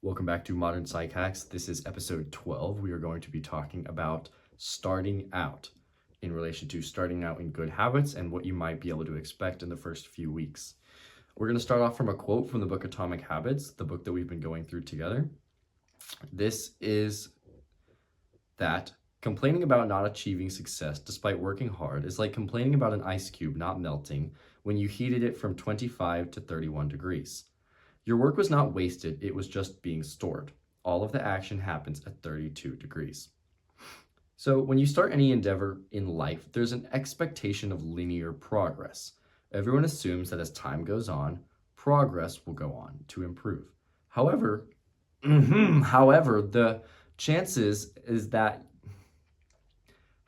Welcome back to Modern Psych Hacks. This is episode 12. We are going to be talking about starting out in relation to starting out in good habits and what you might be able to expect in the first few weeks. We're going to start off from a quote from the book Atomic Habits, the book that we've been going through together. This is that complaining about not achieving success despite working hard is like complaining about an ice cube not melting when you heated it from 25 to 31 degrees. Your work was not wasted, it was just being stored. All of the action happens at 32 degrees. So when you start any endeavor in life, there's an expectation of linear progress. Everyone assumes that as time goes on, progress will go on to improve. However, the chances is that,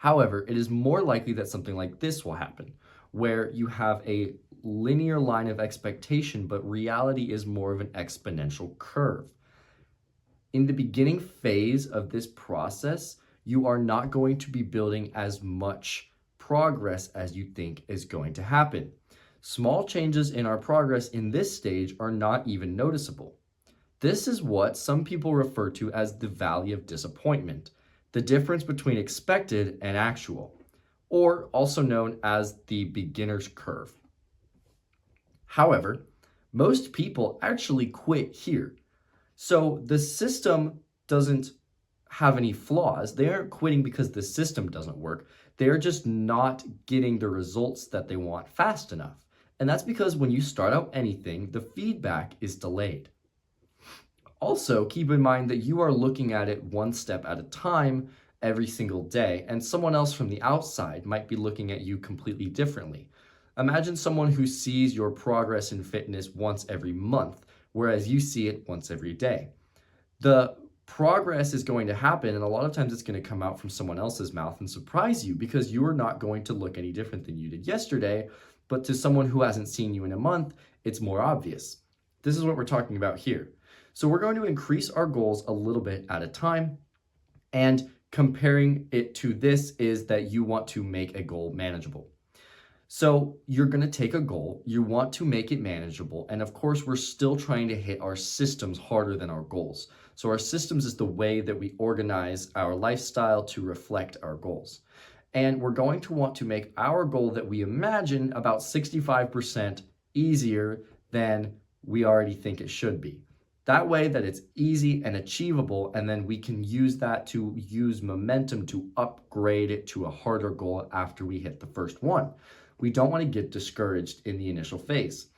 it is more likely that something like this will happen, where you have a linear line of expectation, but reality is more of an exponential curve. In the beginning phase of this process, you are not going to be building as much progress as you think is going to happen. Small changes in our progress in this stage are not even noticeable. This is what some people refer to as the valley of disappointment, the difference between expected and actual, or also known as the beginner's curve. However, most people actually quit here. So the system doesn't have any flaws. They aren't quitting because the system doesn't work. They're just not getting the results that they want fast enough. And that's because when you start out anything, the feedback is delayed. Also, keep in mind that you are looking at it one step at a time every single day, and someone else from the outside might be looking at you completely differently. Imagine someone who sees your progress in fitness once every month, whereas you see it once every day. The progress is going to happen, and a lot of times it's going to come out from someone else's mouth and surprise you because you are not going to look any different than you did yesterday, but to someone who hasn't seen you in a month, it's more obvious. This is what we're talking about here. So we're going to increase our goals a little bit at a time, and comparing it to this is that you want to make a goal manageable. So you're going to take a goal, you want to make it manageable, and of course we're still trying to hit our systems harder than our goals. So our systems is the way that we organize our lifestyle to reflect our goals. And we're going to want to make our goal that we imagine about 65% easier than we already think it should be. That way that it's easy and achievable, and then we can use that to use momentum to upgrade it to a harder goal after we hit the first one. We don't want to get discouraged in the initial phase.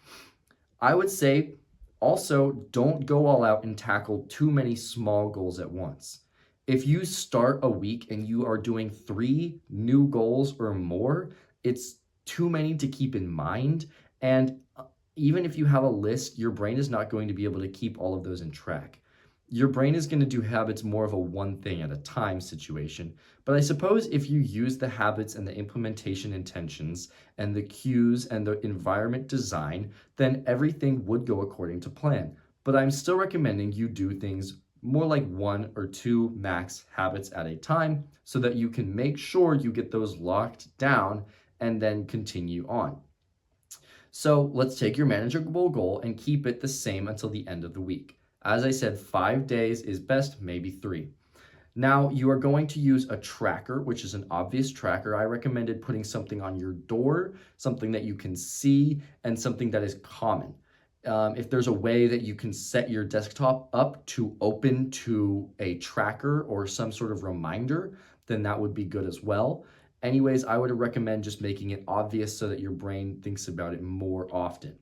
I would say also don't go all out and tackle too many small goals at once. If you start a week and you are doing 3 new goals or more, it's too many to keep in mind. And even if you have a list, your brain is not going to be able to keep all of those in track. Your brain is going to do habits more of a one thing at a time situation. But I suppose if you use the habits and the implementation intentions and the cues and the environment design, then everything would go according to plan. But I'm still recommending you do things more like 1 or 2 max habits at a time so that you can make sure you get those locked down and then continue on. So let's take your manageable goal and keep it the same until the end of the week. As I said, 5 days is best, maybe 3. Now you are going to use a tracker, which is an obvious tracker. I recommended putting something on your door, something that you can see, and something that is common. If there's a way that you can set your desktop up to open to a tracker or some sort of reminder, then that would be good as well. Anyways, I would recommend just making it obvious so that your brain thinks about it more often.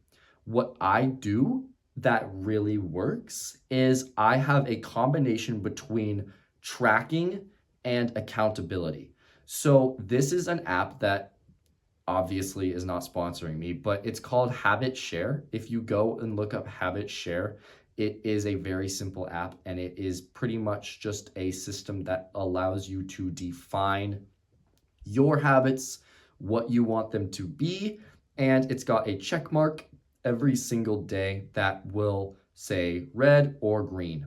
What I do that really works is I have a combination between tracking and accountability. So this is an app that obviously is not sponsoring me, but it's called Habit Share. If you go and look up Habit Share, it is a very simple app, and it is pretty much just a system that allows you to define your habits, what you want them to be, and it's got a check mark every single day that will say red or green,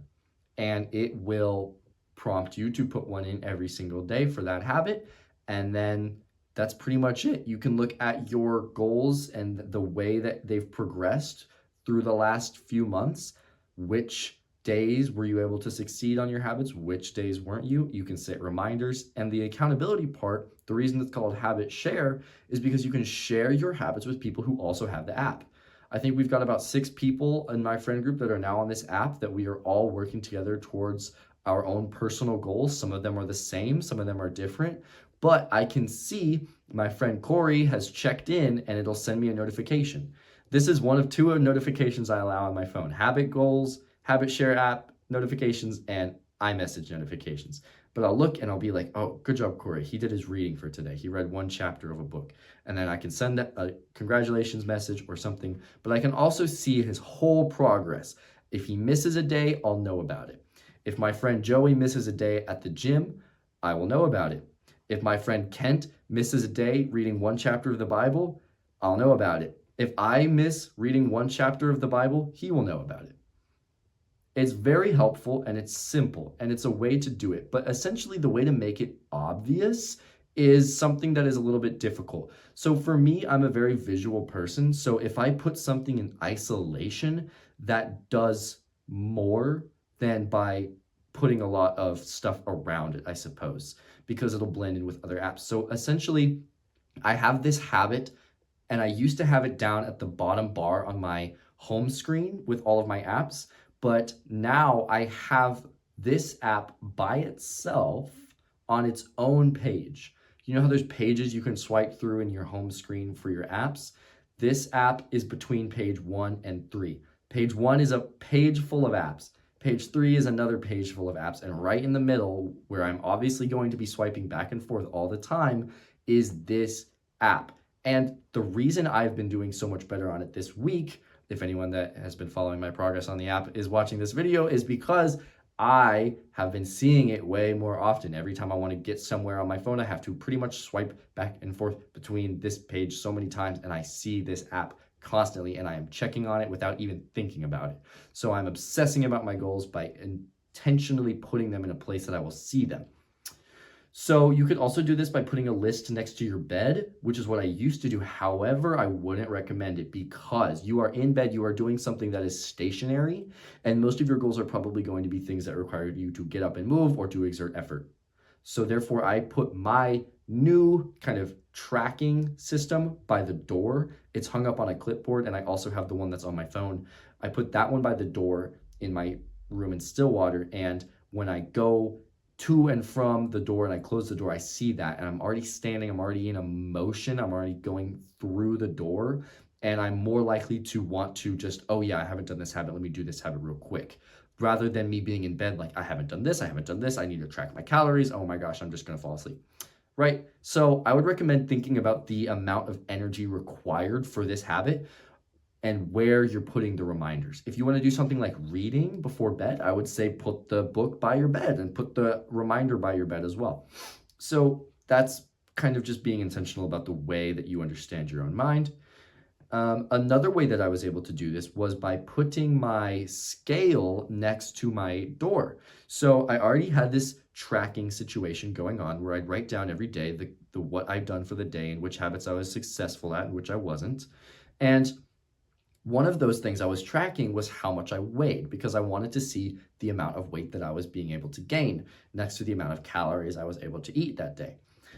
and it will prompt you to put one in every single day for that habit, and then that's pretty much it. You can look at your goals and the way that they've progressed through the last few months, which days were you able to succeed on your habits? Which days weren't you? You can set reminders. And the accountability part, the reason it's called habit share is because you can share your habits with people who also have the app. I think we've got about 6 people in my friend group that are now on this app that we are all working together towards our own personal goals. Some of them are the same, some of them are different, but I can see my friend Corey has checked in and it'll send me a notification. This is one of 2 notifications I allow on my phone: habit goals, habit share app notifications, and iMessage notifications. But I'll look and I'll be like, oh, good job, Corey. He did his reading for today. He read 1 chapter of a book. And then I can send a congratulations message or something. But I can also see his whole progress. If he misses a day, I'll know about it. If my friend Joey misses a day at the gym, I will know about it. If my friend Kent misses a day reading 1 chapter of the Bible, I'll know about it. If I miss reading 1 chapter of the Bible, he will know about it. It's very helpful and it's simple and it's a way to do it. But essentially the way to make it obvious is something that is a little bit difficult. So for me, I'm a very visual person. So if I put something in isolation, that does more than by putting a lot of stuff around it, I suppose, because it'll blend in with other apps. So essentially, I have this habit, and I used to have it down at the bottom bar on my home screen with all of my apps, but now I have this app by itself on its own page. You know how there's pages you can swipe through in your home screen for your apps? This app is between page 1 and 3. Page 1 is a page full of apps. Page 3 is another page full of apps. And right in the middle, where I'm obviously going to be swiping back and forth all the time, is this app. And the reason I've been doing so much better on it this week, if anyone that has been following my progress on the app is watching this video, is because I have been seeing it way more often. Every time I want to get somewhere on my phone, I have to pretty much swipe back and forth between this page so many times, and I see this app constantly, and I am checking on it without even thinking about it. So I'm obsessing about my goals by intentionally putting them in a place that I will see them. So you could also do this by putting a list next to your bed, which is what I used to do. However, I wouldn't recommend it because you are in bed, you are doing something that is stationary, and most of your goals are probably going to be things that require you to get up and move or to exert effort. So therefore, I put my new kind of tracking system by the door. It's hung up on a clipboard, and I also have the one that's on my phone. I put that one by the door in my room in Stillwater, and when I go to and from the door and I close the door, I see that, and I'm already standing, I'm already in a motion, I'm already going through the door, and I'm more likely to want to just, oh yeah, I haven't done this habit, let me do this habit real quick, rather than me being in bed like, I haven't done this, I need to track my calories, oh my gosh, I'm just gonna fall asleep, right? So I would recommend thinking about the amount of energy required for this habit and where you're putting the reminders. If you want to do something like reading before bed, I would say put the book by your bed and put the reminder by your bed as well. So that's kind of just being intentional about the way that you understand your own mind. Another way that I was able to do this was by putting my scale next to my door. So I already had this tracking situation going on where I'd write down every day the what I've done for the day and which habits I was successful at and which I wasn't. And one of those things I was tracking was how much I weighed, because I wanted to see the amount of weight that I was being able to gain next to the amount of calories I was able to eat that day.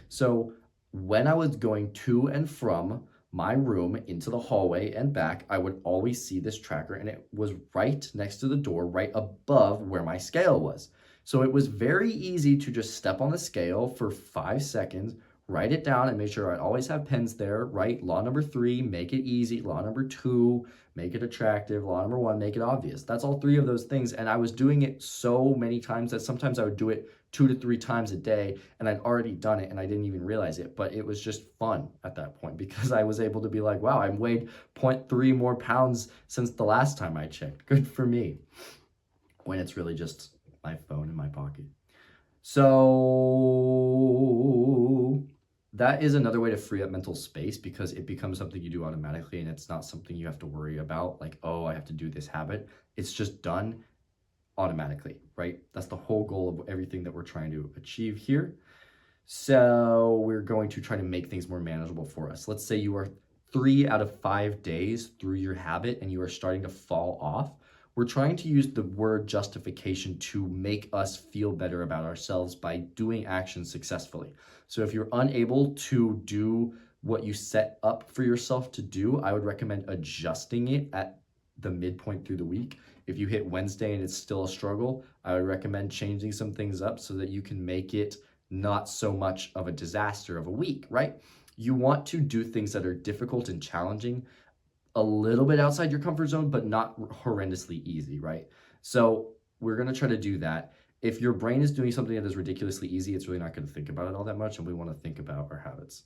So when I was going to and from my room into the hallway and back, I would always see this tracker, and it was right next to the door, right above where my scale was. So it was very easy to just step on the scale for 5 seconds, write it down, and make sure I always have pens there, right? Law number 3, make it easy. Law number 2, make it attractive. Law number 1, make it obvious. That's all 3 of those things. And I was doing it so many times that sometimes I would do it 2 to 3 times a day, and I'd already done it and I didn't even realize it. But it was just fun at that point because I was able to be like, wow, I've weighed 0.3 more pounds since the last time I checked. Good for me. When it's really just my phone in my pocket. So that is another way to free up mental space, because it becomes something you do automatically and it's not something you have to worry about, like, oh, I have to do this habit. It's just done automatically, right? That's the whole goal of everything that we're trying to achieve here. So we're going to try to make things more manageable for us. Let's say you are 3 out of 5 days through your habit and you are starting to fall off. we're trying to use the word justification to make us feel better about ourselves by doing actions successfully. So if you're unable to do what you set up for yourself to do, I would recommend adjusting it at the midpoint through the week. If you hit Wednesday and it's still a struggle, I would recommend changing some things up so that you can make it not so much of a disaster of a week, right? You want to do things that are difficult and challenging, a little bit outside your comfort zone, but not horrendously easy, right? So we're going to try to do that. If your brain is doing something that is ridiculously easy, it's really not going to think about it all that much, and we want to think about our habits.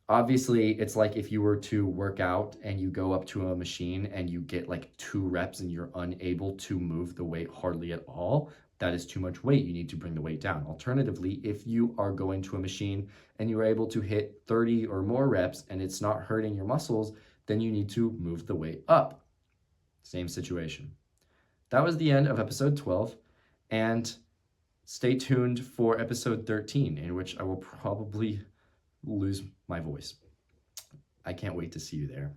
Obviously, it's like if you were to work out and you go up to a machine and you get like 2 reps and you're unable to move the weight hardly at all, that is too much weight. You need to bring the weight down. Alternatively, if you are going to a machine and you're able to hit 30 or more reps and it's not hurting your muscles, then you need to move the weight up. Same situation. That was the end of episode 12, and stay tuned for episode 13, in which I will probably lose my voice. I can't wait to see you there.